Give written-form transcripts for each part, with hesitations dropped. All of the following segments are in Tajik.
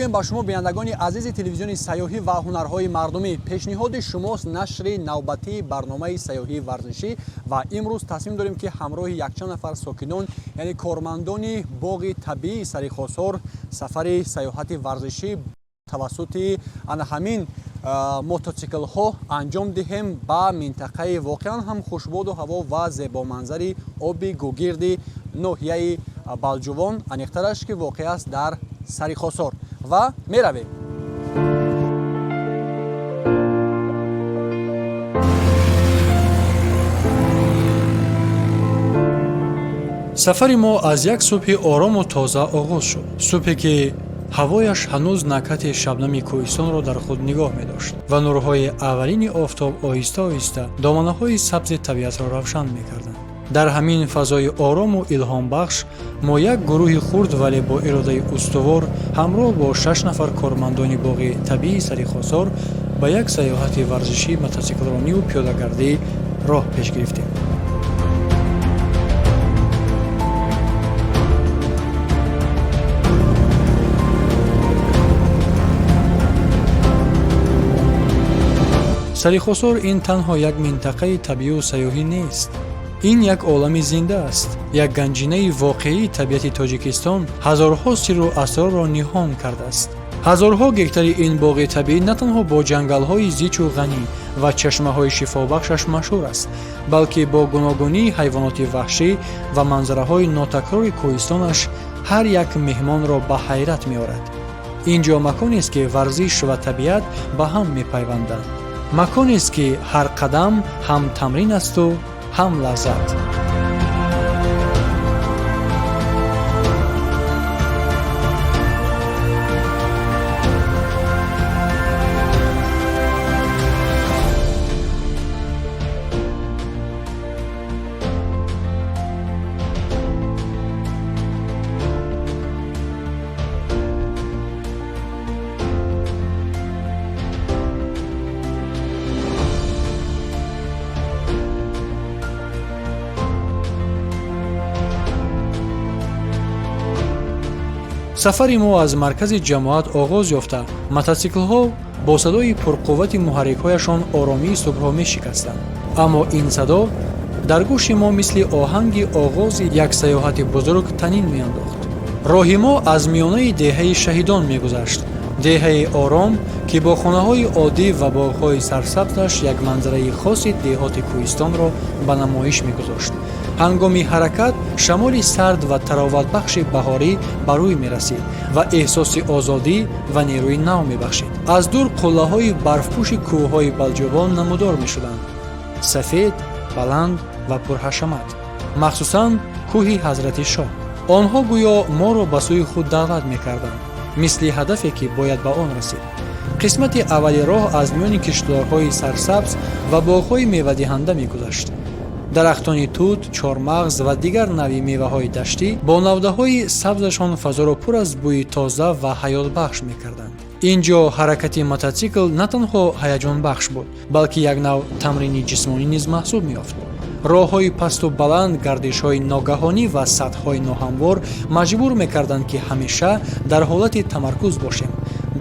мегӯем ба шумо бинандагони азизи телевизиони сайёҳӣ ва ҳунарҳои мардумӣ, пешниҳоди шумост нашри навбатии барномаи сайёҳии варзишӣ ва имрӯз тасмим дорем ки ҳамроҳи якчанд нафар сокинон, яъне кормандони боғи табиии Сарихосор сафари сайёҳати варзишӣ тавассути ана ҳамин мотоциклҳо анҷом диҳем ба минтақаи воқеан ҳам хушбоду ҳаво ва зебоманзари оби гӯгирди ноҳияи Балҷувон, аниқтараш ки воқеъ аст дар Сарихосор ва меравем. сафари мо аз як субҳи орому тоза оғоз шуд. Субҳе ки ҳавояш ҳанӯз накати шабнами кӯҳистонро дар худ нигоҳ медошт ва нурҳои аввалини офтоб оҳиста оҳиста доманаҳои сабзи табиатро равшан мекарданд. дар ҳамин фазои орому илҳомбахш мо як гурӯҳи хурд вале бо иродаи устувор ҳамроҳ бо 6 нафар кормандони боғи табиии Сарихосор ба як сайёҳати варзишӣ мотоциклрониву пиёдагардӣ роҳ пеш гирифтем. Сарихосор ин танҳо як минтақаи табиию сайёҳӣ нест. ин як олами зинда аст, як ганҷинаи воқеии табиати Тоҷикистон ҳазорҳо сирру асрорро ниҳон кардааст. ҳазорҳо гектари ин боғи табиӣ на танҳо бо ҷангалҳои зичу ғанӣ ва чашмаҳои шифобахшаш машҳур аст, балки бо гуногунии ҳайвоноти ваҳшӣ ва манзараҳои нотакрори кӯҳистонаш ҳар як меҳмонро ба ҳайрат меорад. ин ҷо маконест ки варзиш ва табиат ба ҳам мепайванданд. маконест ки ҳар қадам ҳам тамрин асту ҳам лаззат. сафари мо аз маркази ҷамоат оғоз ёфта, мотоциклҳо бо садои пурқуввати муҳаррикҳояшон оромии субҳро мешикастанд. аммо ин садо дар гӯши мо мисли оҳанги оғози як сайёҳати бузург танин меандохт. роҳи мо аз миёнаи деҳаи шаҳидон мегузашт. деҳаи ором ки бо хонаҳои оддӣ ва боғҳои сарсабзаш як манзараи хоси деҳоти кӯҳистонро ба намоиш мегузошт. ҳангоми ҳаракат шамоли сард ва тароватбахши баҳорӣ ба рӯй мерасид ва эҳсоси озодӣ ва нерӯи нав мебахшид. аз дур қуллаҳои барфпӯши кӯҳҳои Балҷувон намудор мешуданд, сафед, баланд ва пурҳашамат, махсусан кӯҳи Ҳазрати Шоҳ. онҳо гӯё моро ба сӯи худ даъват мекарданд, мисли ҳадафе ки бояд ба он расид. қисмати аввали роҳ аз миёни киштуорҳои сарсабз ва боғҳои мевадиҳанда мегузашт. дарахтони тут, чормағз ва дигар навъи меваҳои даштӣ бо навдаҳои сабзашон фазоро пур аз бӯи тоза ва ҳаётбахш мекарданд. ин ҷо ҳаракати мототсикл на танҳо ҳаяҷонбахш буд, балки як нав тамрини ҷисмонӣ низ маҳсуб меёфт. роҳҳои пасту баланд, гардишҳои ногаҳонӣ ва сатҳҳои ноҳамвор маҷбур мекарданд ки ҳамеша дар ҳолати тамаркуз бошем.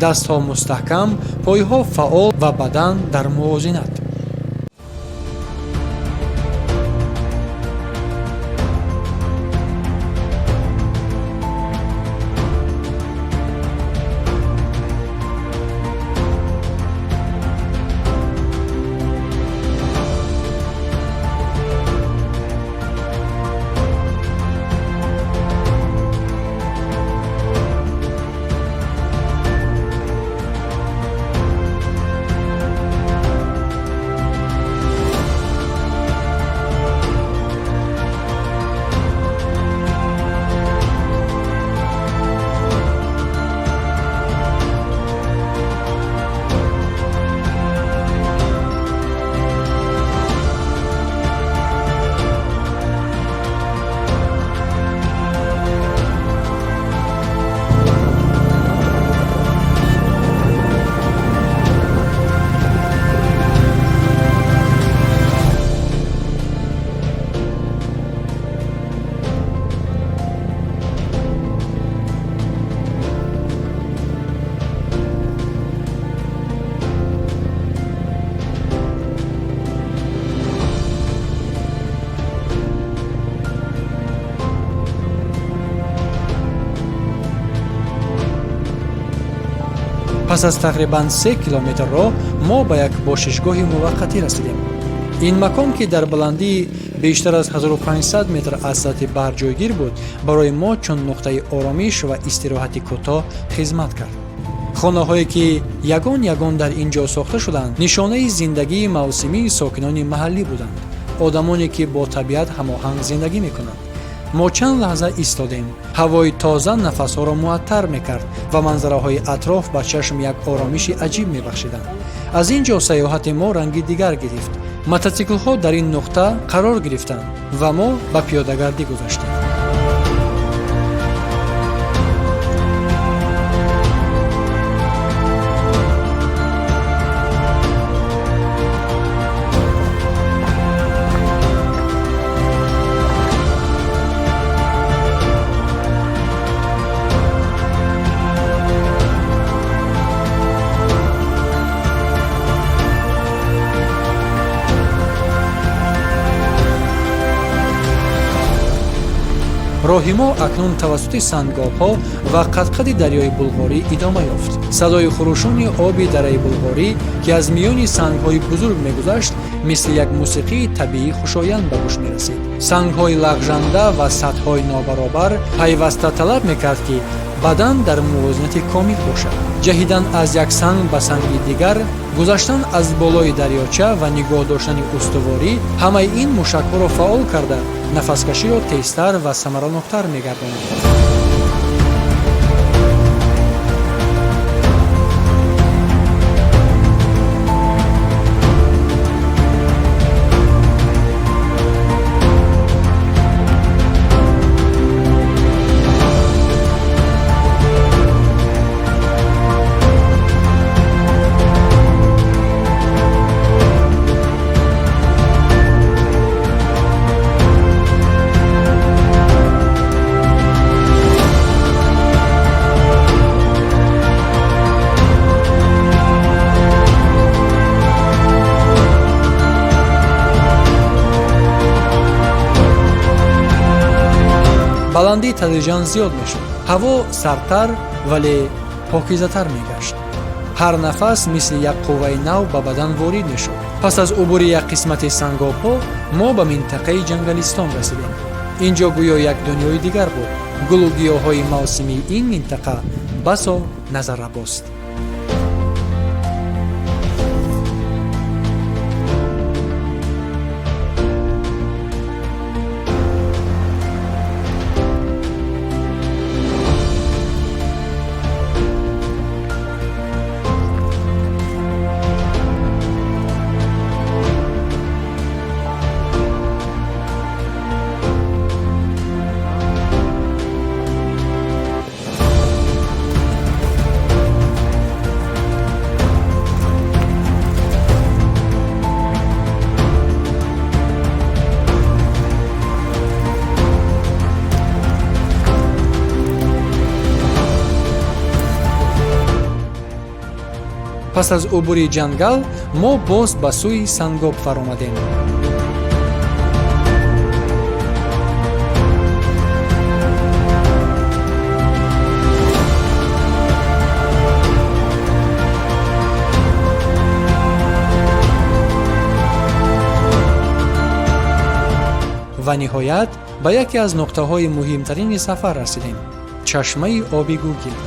дастҳо мустаҳкам, пойҳо фаъол ва бадан дар мувозинат. пас аз тақрибан 3 километр роҳ мо ба як бошишгоҳи муваққатӣ расидем. ин макон ки дар баландии бештар аз 1500 метр аз сатҳи баҳр ҷойгир буд, барои мо чун нуқтаи оромиш ва истироҳати кӯтоҳ хизмат кард. хонаҳое ки ягон дар ин ҷо сохта шуданд нишонаи зиндагии мавсимии сокинони маҳаллӣ буданд, одамоне ки бо табиат ҳамоҳанг зиндагӣ мекунанд. мо чанд лаҳза истодем. ҳавои тоза нафасҳоро муаттар мекард ва манзараҳои атроф ба чашм як оромиши аҷиб мебахшиданд. аз ин ҷо саёҳати мо ранги дигар гирифт. мотоциклҳо дар ин нуқта қарор гирифтанд ва мо ба пиёдагардӣ гузаштем. роҳи мо акнун тавассути сангоҳҳо ва қад-қади дарёи Булғорӣ идома ёфт. садои хурушони оби дараи Булғорӣ, ки аз миёни сангҳои бузург мегузашт, мисли як мусиқии табиӣ хушоянд ба гӯш мерасид. сангҳои лағжанда ва сатҳҳои нобаробар пайваста талаб мекард, ки бадан дар мувозинати комил бошад. ҷаҳидан аз як санг ба санги дигар, гузаштан аз болои дарёча ва нигоҳ доштани устуворӣ, ҳамаи ин мушакҳоро фаъол карда, нафаскаширо тезтар ва самараноктар мегардонад. баландӣ тадриҷан зиёд мешуд. ҳаво сардтар, вале покизатар мегашт. ҳар нафас мисли як қувваи нав ба бадан ворид мешуд. пас аз убури як қисмати сангобҳо мо ба минтақаи ҷангалистон расидем. ин ҷо гӯё як дунёи дигар буд. гулу гиёҳҳои мавсимии ин минтақа басо назаррабост. пас аз убури ҷангал мо боз ба сӯи сангоб фаромадем. ва ниҳоят ба яке аз нуқтаҳои муҳимтарини сафар расидем: чашмаи оби Гугил.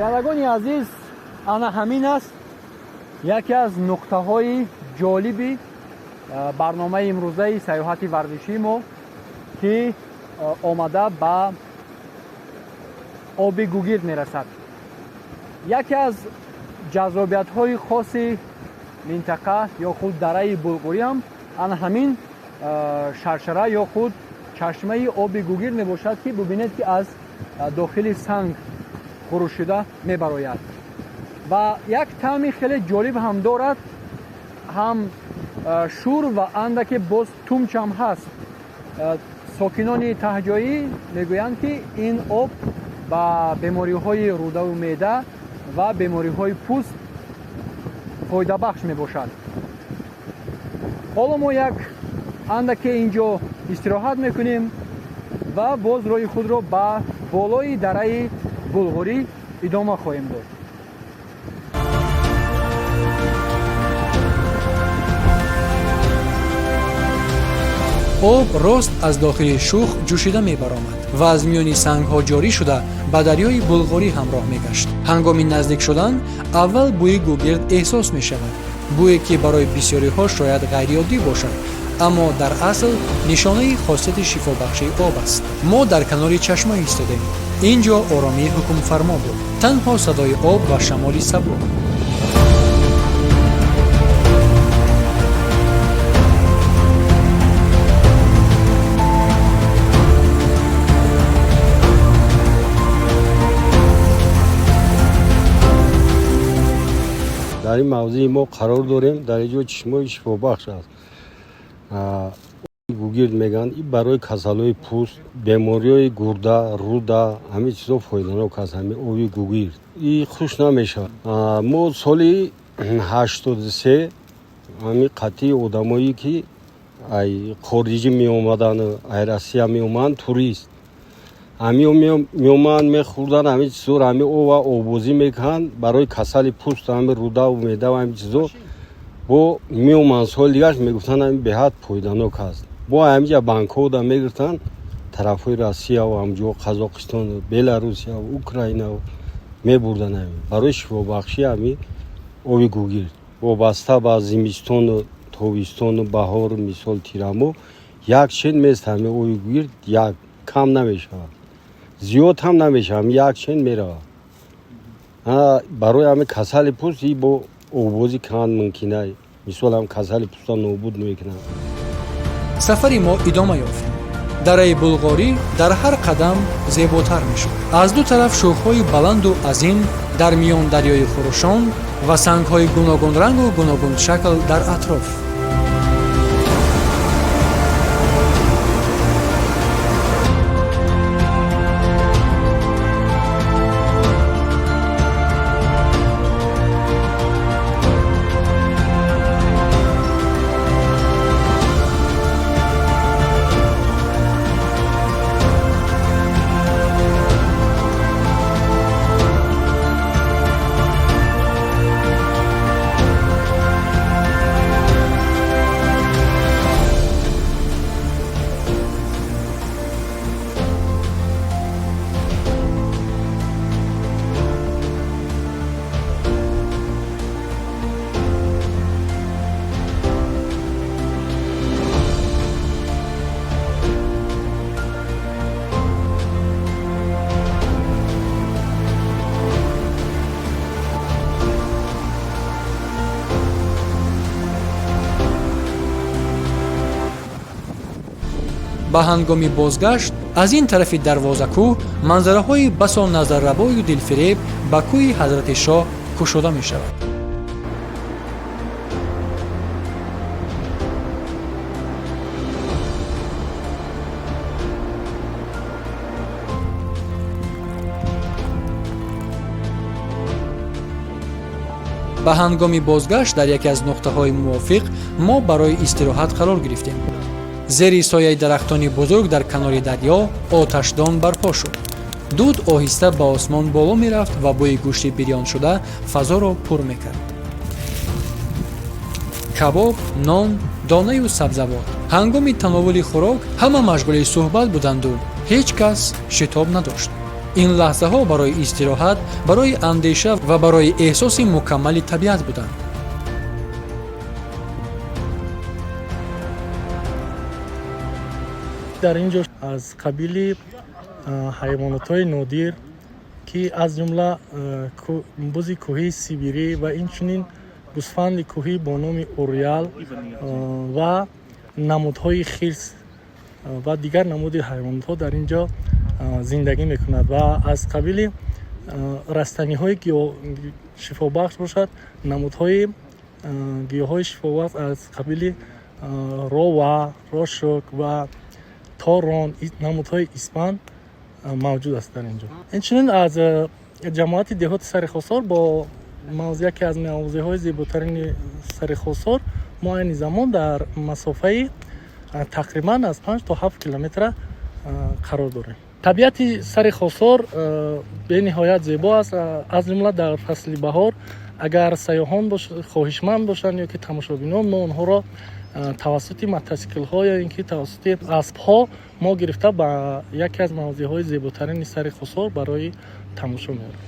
ҷалагони азиз, ана ҳамин аст яке аз нуқтаҳои ҷолиби барномаи имрӯзаи саёҳати варзишии мо, ки омада ба оби Гугил мерасад. яке аз ҷазобиятҳои хоси минтақа ё худ дараи Булғорӣ ҳам ана ҳамин шаршара ё худ чашмаи оби гугир мебошад, ки бубинед ки аз дохили санг хурушида мебарояд ва як таъми хеле ҷолиб ҳам дорад, ҳам шур ва андаке боз тумчам ҳаст. сокинони таҳҷоӣ мегӯянд, ки ин об ба бемориҳои рӯдаву меъда ва бемориҳои пӯст фоидабахш мебошад. ҳоло мо як андаке инҷо истироҳат мекунем ва боз роҳи худро ба болои дараи Булғорӣ идома хоҳем дод. об рост аз дохили шух ҷӯшида мебаромад ва аз миёни сангҳо ҷорӣ шуда ба дарёи Булғорӣ ҳамроҳ мегашт. ҳангоми наздик шудан аввал бӯи гугирд эҳсос мешавад, бӯе ки барои бисёриҳо шояд ғайриоддӣ бошад, аммо дар асл нишонаи хосияти шифобахшии об аст. мо дар канори чашма истодем. ин ҷо оромии ҳукмфармо буд, танҳо садои об ва шамоли сабук. дар ин мавзеи мо қарор дорем. дар инҷо чишмои шифобахш аст. гугирд мегӯянд ин барои касалҳои пӯст, бемориҳои гурда, рӯда, ҳамин чизо фоиданок аст. ҳамин оби гугирд ин хуш намешавад. мо соли 83 ҳамин қатъи одамое ки ай хориҷӣ меомадан, ай Россия меомаданд, турист меомаданд, мехӯрданд ҳамин чизоро, ҳамин ова обозӣ мекунанд барои касали пӯст, ҳамин рӯдаву меъдаву ҳамин чизо. бо меомаданд соли дигаш мегуфтанд ҳамин беҳад фоиданок аст. бо ҳаминҷа банкҳо да мегирифтанд тарафҳои Россияву ҳамҷо Қазоқистону, Беларусияву, Украинаву мебурданд ҳамин барои шифобахшӣ ҳамин оби гугирд. вобаста ба зимистону тобистону баҳору мисол тирамоҳ як чен мест ҳамин оби гугирд, як кам намешавад, зиёд ҳам намешавад, як чен меравад. барои ҳамин касали пӯст и бо обозӣ кунанд мумкина, мисол ҳам касали пӯста нобуд мекунанд. сафари мо идома ёфт. дараи Булғорӣ дар ҳар қадам зеботар мешуд. аз ду тараф шӯхҳои баланду азим дар миён дарёи хурушон ва сангҳои гуногун рангу гуногун шакл дар атроф. ба ҳангоми бозгашт аз ин тарафи дарвозакӯҳ манзараҳои басо назаррабою дилфиреб ба кӯҳи ҳазрати шоҳ кушода мешавад. ба ҳангоми бозгашт дар яке аз нуқтаҳои мувофиқ мо барои истироҳат қарор гирифтем. зери сояи дарахтони бузург дар канори дарьё оташдон барпо шуд. дуд оҳиста ба осмон боло мерафт ва бӯи гӯшти бирён шуда фазоро пур мекард. кабоб, нон, донаю сабзавот. ҳангоми тановули хӯрок ҳама машғули суҳбат буданду ҳеҷ кас шитоб надошт. ин лаҳзаҳо барои истироҳат, барои андеша ва барои эҳсоси мукаммали табиат буданд. дар ин ҷо аз қабили ҳайвонотҳои нодир ки аз ҷумла бузи кӯҳии сибирӣ ва инчунин гӯсфанди кӯҳӣ бо номи урял ва намудҳои хирс ва дигар намуди ҳайвонотҳо дар ин ҷо зиндагӣ мекунад ва аз қабили растаниҳои шифобахш бошад, намудҳои гиёҳҳои шифобахш аз қабили рова, рошок ва торон, намудҳои испан мавҷуд аст дар ин ҷо. Инчунин аз ҷамоати деҳоти Сари Хосор бо яке аз мавзеъҳои зеботарини Сари Хосор мо айни замон дар масофаи тақрибан аз 5 то 7 километра қарор дорем. Табиати Сари Хосор бениҳоят зебо аст. аз ҷумла дар фасли баҳор агар сайёҳон хоҳишманд бошанд ё ки тамошобинон, мо онҳоро тавассути мотоциклҳо ё ин ки тавассути аспҳо мо гирифта ба яке аз мавзеъҳои зеботарини Сари Хосор барои тамошо меорем.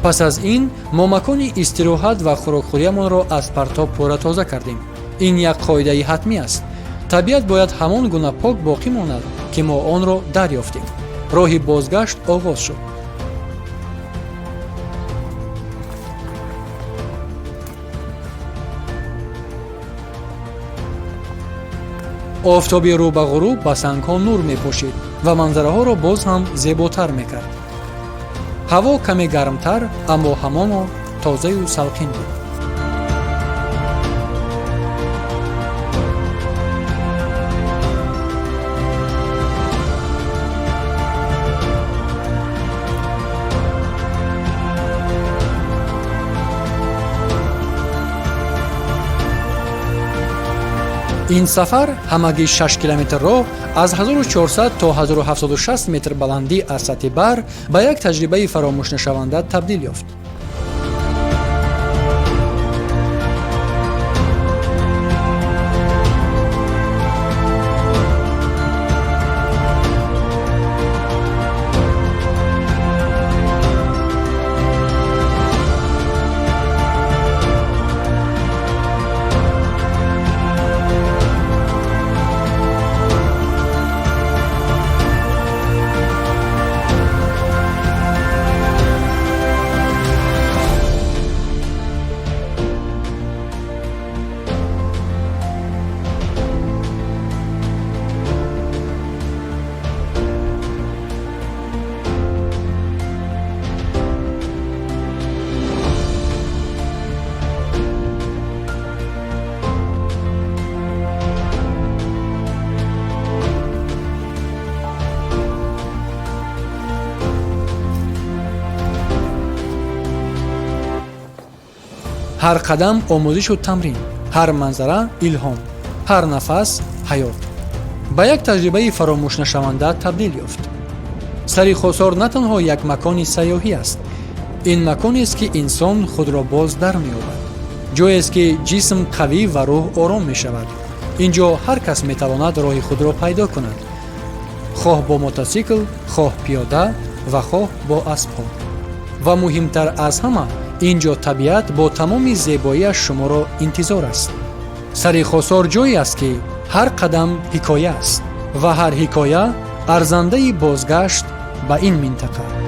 пас аз ин мо макони истироҳат ва хӯрокхӯриамонро аз партоб пора тоза кардем. ин як қоидаи ҳатмӣ аст. табиат бояд ҳамон гуна пок боқӣ монад ки мо онро дарёфтем. роҳи бозгашт оғоз шуд. офтоби рӯ ба ғуруб ба сангҳо нур мепошид ва манзараҳоро боз ҳам зеботар мекард. ҳаво каме гармтар, аммо ҳамоно тозаю салқин буд. ин сафар ҳамагӣ 6 километр роҳ аз 1400 то 1760 метр баландӣ аз сатҳи баҳр ба як таҷрибаи фаромӯшнашаванда табдил ёфт. ҳар қадам омӯзишу тамрин, ҳар манзара илҳом, ҳар нафас ҳаёт. ба як таҷрибаи фаромӯшнашаванда табдил ёфт. Сари Хосор на танҳо як макони сайёҳӣ аст. ин маконест ки инсон худро боз дар меёбад. ҷоест ки ҷисм қавӣ ва рӯҳ ором мешавад. ин ҷо ҳар кас метавонад роҳи худро пайдо кунад. хоҳ бо мотосикл, хоҳ пиёда ва хоҳ бо аспҳо. ва муҳимтар аз ҳама, ин ҷо табиат бо тамоми зебоияш шуморо интизор аст. Сари Хосор ҷое аст ки ҳар қадам ҳикоя аст ва ҳар ҳикоя арзандаи бозгашт ба ин минтақа.